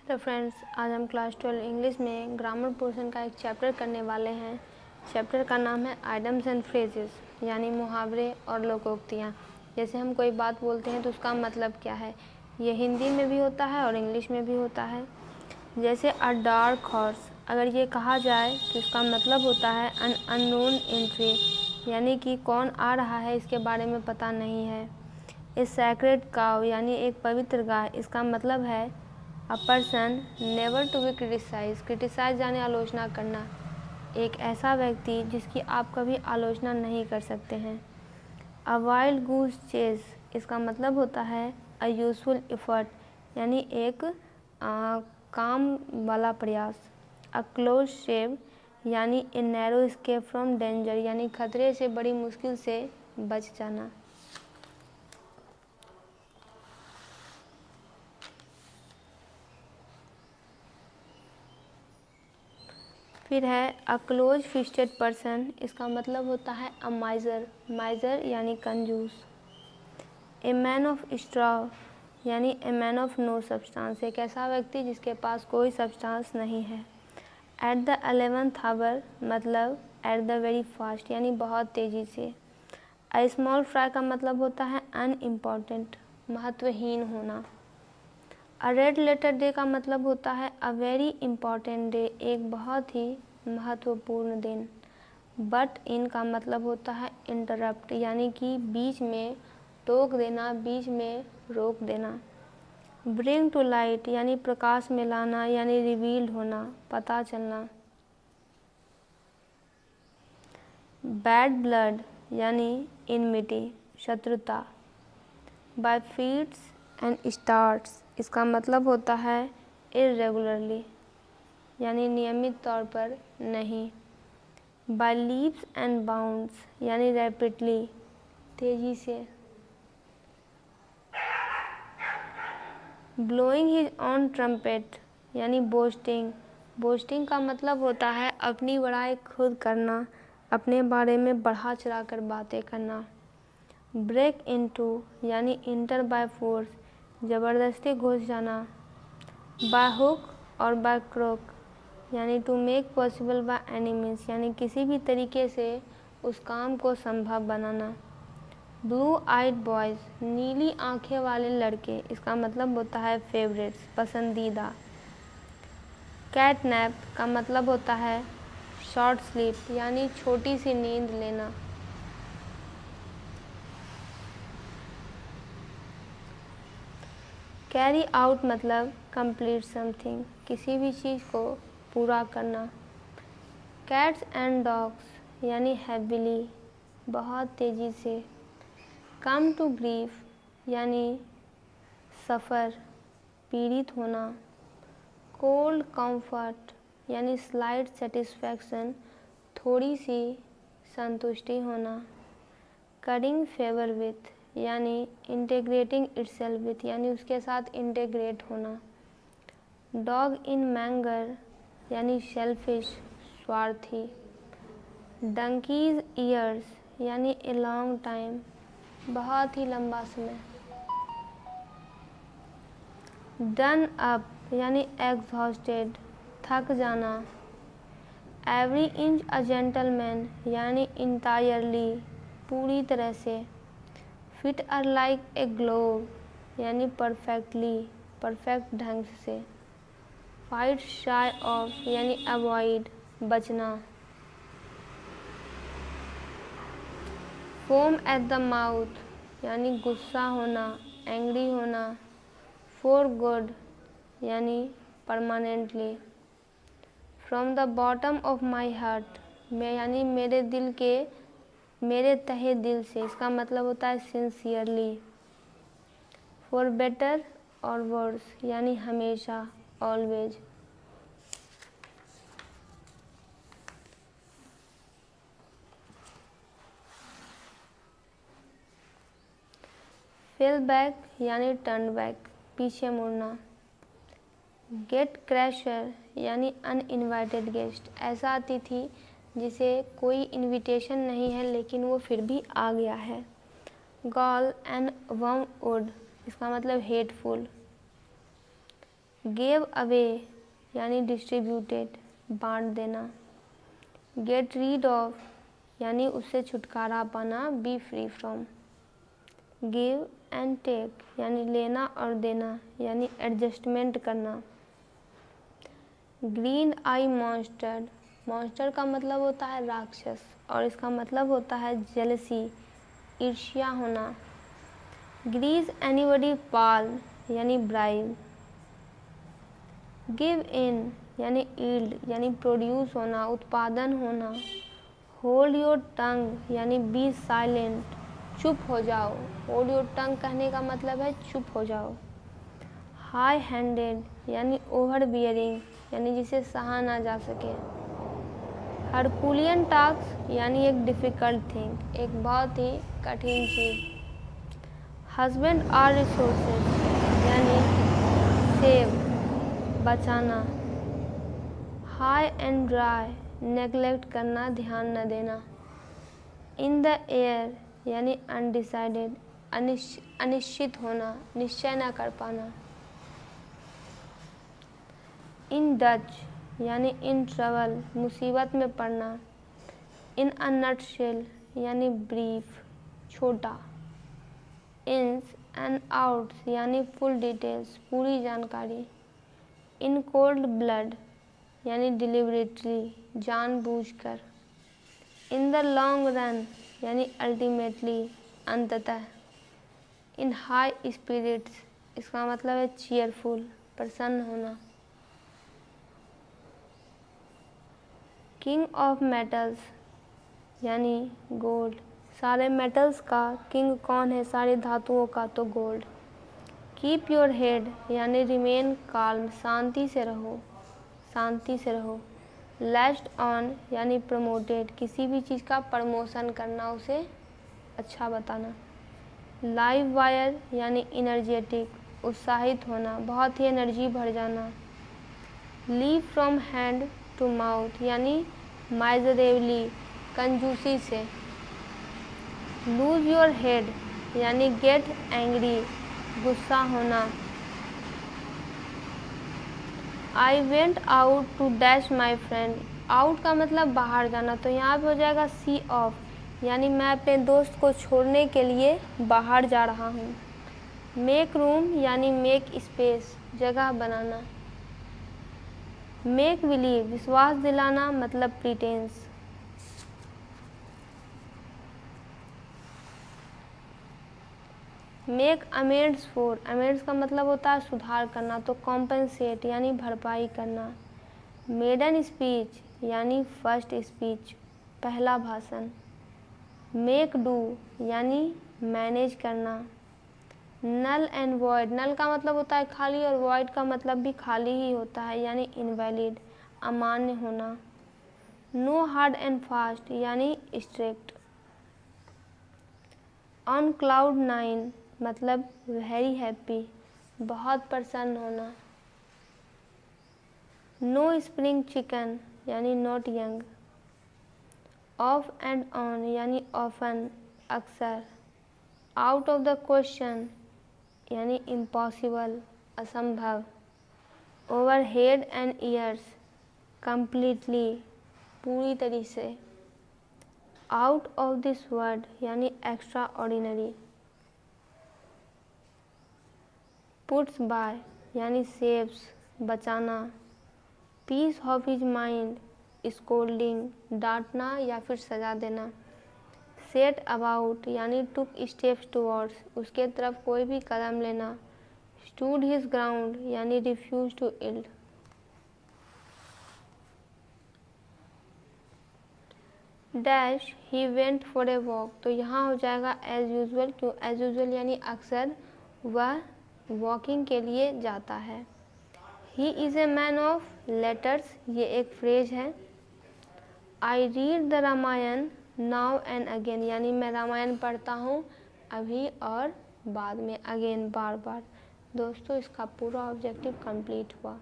Hello friends, आज हम class 12 English में ग्रामर पोर्शन का एक चैप्टर करने वाले हैं। चैप्टर का नाम है आइडम्स एंड फ्रेजेस, यानी मुहावरे और लोकोक्तियाँ। जैसे हम कोई बात बोलते हैं तो उसका मतलब क्या है, ये हिंदी में भी होता है और इंग्लिश में भी होता है। जैसे अ डार्क हॉर्स, अगर ये कहा जाए तो इसका मतलब होता है अन अननोन एंट्री, यानी कि कौन आ रहा है इसके बारे में पता नहीं है। ए सैक्रेड काउ, यानी एक पवित्र गाय, इसका मतलब है a person never to be criticise यानी आलोचना करना, एक ऐसा व्यक्ति जिसकी आप कभी आलोचना नहीं कर सकते हैं। अ वाइल्ड गूस चेस, इसका मतलब होता है अ यूजफुल एफर्ट, यानी एक काम वाला प्रयास। अ क्लोज शेव, यानी a narrow escape from danger, यानी खतरे से बड़ी मुश्किल से बच जाना। फिर है अ क्लोज फिस्टेड पर्सन, इसका मतलब होता है अ माइजर यानी कंजूस। ए मैन ऑफ स्ट्रॉ, यानी a man of no substance, एक ऐसा व्यक्ति जिसके पास कोई सब्सटेंस नहीं है। एट द 11th आवर, मतलब एट द वेरी फास्ट, यानी बहुत तेज़ी से। अ स्मॉल फ्राई का मतलब होता है अनइम्पॉर्टेंट, महत्वहीन होना। अ रेड लेटर डे का मतलब होता है अ वेरी इम्पॉर्टेंट डे, एक बहुत ही महत्वपूर्ण दिन। बट इन का मतलब होता है इंटरप्ट, यानी कि बीच में टोक देना, बीच में रोक देना। ब्रिंग टू लाइट, यानी प्रकाश में लाना, यानी रिवील्ड होना, पता चलना। बैड ब्लड, यानी इनमिटी, शत्रुता। बाय फीट्स एंड स्टार्ट्स, इसका मतलब होता है इरेगुलरली, यानी नियमित तौर पर नहीं। बाय लीप्स एंड बाउंड्स, यानी रैपिडली, तेजी से। ब्लोइंग हिज ऑन ट्रम्पेट, यानी बोस्टिंग का मतलब होता है अपनी बड़ाई खुद करना, अपने बारे में बढ़ा चढ़ा कर बातें करना। ब्रेक इनटू, यानी इंटर बाय फोर्स, ज़बरदस्ती घुस जाना। बाय हुक और बाय क्रोक, यानी to make possible by any means, यानी किसी भी तरीके से उस काम को संभव बनाना। ब्लू आइड बॉयज़, नीली आंखें वाले लड़के, इसका मतलब होता है फेवरेट्स, पसंदीदा। कैट नैप का मतलब होता है शॉर्ट स्लीप, यानी छोटी सी नींद लेना। कैरी आउट मतलब कंप्लीट समथिंग, किसी भी चीज़ को पूरा करना। कैट्स एंड डॉग्स, यानी हैविली, बहुत तेज़ी से। कम टू ग्रीफ, यानी सफ़र, पीड़ित होना। कोल्ड कंफर्ट, यानी स्लाइट सेटिस्फैक्शन, थोड़ी सी संतुष्टि होना। करिंग फेवर विथ, यानी इंटीग्रेटिंग इटसेल्फ विथ, यानी उसके साथ इंटीग्रेट होना। डॉग इन मैंगर, यानी सेल्फिश, स्वार्थी। डंकीज ईयर्स, यानी ए लॉन्ग टाइम, बहुत ही लंबा समय। डन अप, यानी एग्जॉस्टेड, थक जाना। एवरी इंच अ जेंटलमैन, यानी इंटायरली, पूरी तरह से। Fit are like a glove, यानी परफेक्टली, परफेक्ट ढंग से। फाइट शाई ऑफ, यानी अवॉइड, बचना। फोम एट द माउथ, यानी गुस्सा होना, एंग्री होना। फॉर गुड, यानी permanently. From the bottom of my heart, मैं यानी मेरे तहे दिल से, इसका मतलब होता है सिंसियरली। फॉर बेटर और वर्स, यानी हमेशा, ऑलवेज। फेल बैक, यानी टर्न बैक, पीछे मुड़ना। गेट क्रैशर, यानी अनइनवाइटेड गेस्ट, ऐसा अतिथि जिसे कोई इनविटेशन नहीं है लेकिन वो फिर भी आ गया है। गॉल एंड वर्मवुड, इसका मतलब हेटफुल। गेव अवे यानी डिस्ट्रीब्यूटेड, बांट देना। गेट रीड ऑफ यानी उससे छुटकारा पाना, be free from. Give and take यानी लेना और देना, यानी एडजस्टमेंट करना। ग्रीन आई मॉन्स्टर, मॉन्स्टर का मतलब होता है राक्षस और इसका मतलब होता है जेलसी, ईर्ष्या होना। ग्रीज एनीबडी पाल यानी ब्राइब। गिव इन यानी ईल्ड यानी प्रोड्यूस होना, उत्पादन होना। होल्ड योर टंग यानी बी साइलेंट, चुप हो जाओ। होल्ड योर टंग कहने का मतलब है चुप हो जाओ। हाई हैंडेड यानी ओवर बियरिंग यानी जिसे सहा ना जा सके। हरकुलियन टास्क यानी एक डिफ़िकल्ट थिंग, एक बहुत ही कठिन चीज़। हस्बैंड आर रिसोर्सेज यानी सेव, बचाना। हाई एंड ड्राई नेगलेक्ट करना, ध्यान न देना। इन द एयर यानी अनडिसाइडेड, अनिश्चित होना, निश्चय न कर पाना। इन डच यानी इन ट्रबल, मुसीबत में पड़ना। इन अ नटशेल यानी ब्रीफ, छोटा। इन्स एंड आउट्स यानी फुल डिटेल्स, पूरी जानकारी। इन कोल्ड ब्लड यानी डिलिबरेटली, जानबूझकर। इन द लॉन्ग रन यानी अल्टीमेटली, अंततः। इन हाई स्पिरिट्स इसका मतलब है चीयरफुल, प्रसन्न होना। किंग ऑफ मेटल्स यानी गोल्ड, सारे मेटल्स का किंग कौन है, सारे धातुओं का, तो गोल्ड। कीप योर हेड यानी रिमेन काल्म, शांति से रहो, शांति से रहो। लैस्ड ऑन यानी प्रमोटेड, किसी भी चीज़ का प्रमोशन करना, उसे अच्छा बताना। लाइव वायर यानी इनर्जेटिक, उत्साहित होना, बहुत ही एनर्जी भर जाना। Live from hand to mouth यानी माइजरेवली, कंजूसी से। लूज योर हेड यानी गेट एंग्री, गुस्सा होना। I went out to dash my friend, out का मतलब बाहर जाना, तो यहाँ पे हो जाएगा सी ऑफ यानी मैं अपने दोस्त को छोड़ने के लिए बाहर जा रहा हूँ। मेक रूम यानी मेक स्पेस, जगह बनाना। मेक बिलीव विश्वास दिलाना, मतलब प्रीटेंस। मेक अमेंड्स फॉर, अमेंड्स का मतलब होता है सुधार करना, तो कॉम्पनसेट यानी भरपाई करना। मेडन स्पीच यानी फर्स्ट स्पीच, पहला भाषण। मेक डू यानी मैनेज करना। नल एंड वॉइड, नल का मतलब होता है खाली और वॉइड का मतलब भी खाली ही होता है, यानी इनवैलिड, अमान्य होना। नो हार्ड एंड फास्ट यानी स्ट्रिक्ट। ऑन क्लाउड नाइन मतलब वेरी हैप्पी, बहुत प्रसन्न होना। नो स्प्रिंग चिकन यानी not young. Off and on यानी ऑफन, अक्सर। आउट ऑफ द क्वेश्चन यानी इम्पॉसिबल, असंभव। Over head and ears completely, पूरी तरीके से। आउट ऑफ दिस वर्ल्ड यानी एक्स्ट्रा ऑर्डिनरी। पुट्स बाय यानी सेव्स, बचाना। Piece of his mind scolding, डांटना या फिर सजा देना। सेट अबाउट यानी टुक स्टेप्स टुवर्ड्स, उसके तरफ कोई भी कदम लेना। स्टूड हिज ग्राउंड यानी refuse to yield. Dash he went for a walk, तो यहाँ हो जाएगा एज यूजुअल, क्यों एज यूजुअल यानी अक्सर वह वॉकिंग के लिए जाता है। He is a man of letters, ये एक फ्रेज है। I read the Ramayana now and again, यानी मैं रामायण पढ़ता हूँ अभी और बाद में, अगेन बार बार। दोस्तों इसका पूरा ऑब्जेक्टिव कंप्लीट हुआ।